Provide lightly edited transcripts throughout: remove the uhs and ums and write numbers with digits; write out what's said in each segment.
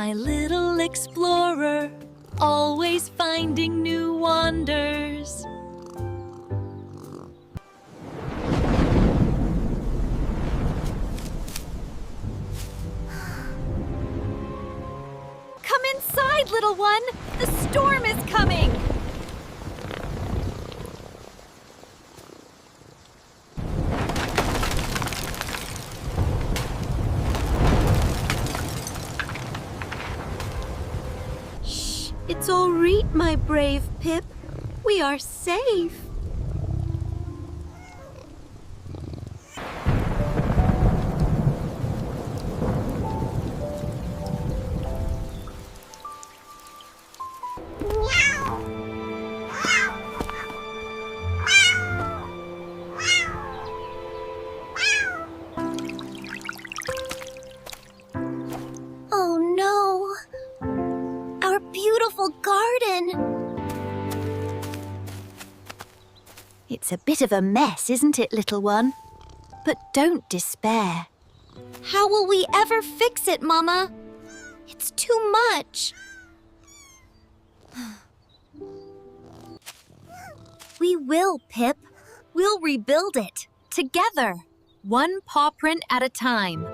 my little explorer, always finding new wonders. Come inside, little one! The storm is coming! Shh! It's all right, my brave Pip. We are safe. Oh no! Our beautiful garden! It's a bit of a mess, isn't it, little one? But don't despair. How will we ever fix it, Mama? It's too much. We will, Pip. We'll rebuild it, together, one paw print at a time.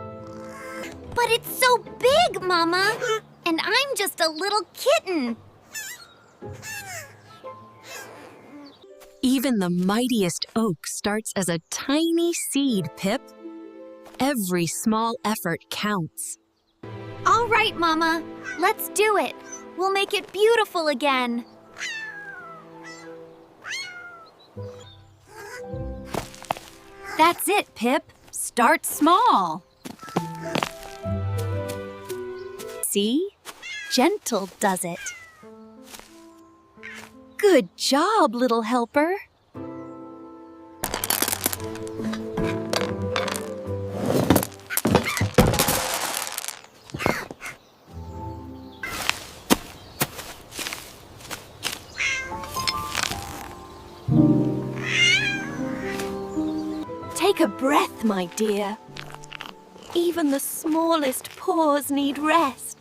But it's so big, Mama! And I'm just a little kitten. Even the mightiest oak starts as a tiny seed, Pip. Every small effort counts. All right, Mama. Let's do it. We'll make it beautiful again. That's it, Pip. Start small. See? Gentle does it. Good job, little helper. Take a breath, my dear. Even the smallest paws need rest.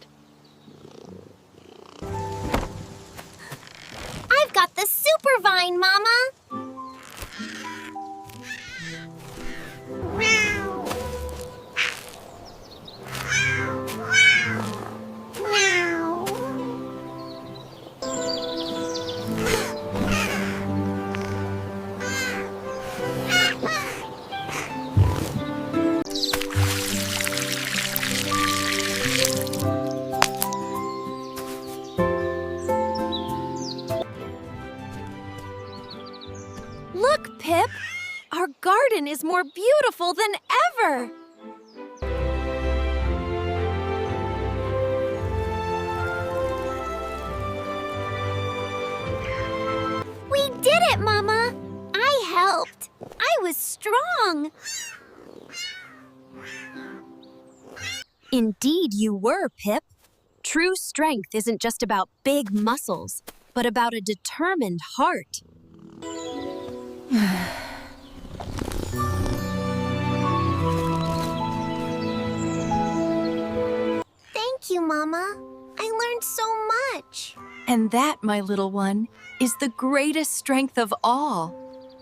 I've got the super vine, Mama! Look, Pip! Our garden is more beautiful than ever! We did it, Mama! I helped. I was strong. Indeed you were, Pip. True strength isn't just about big muscles, but about a determined heart. Thank you, Mama. I learned so much. And that, my little one, is the greatest strength of all.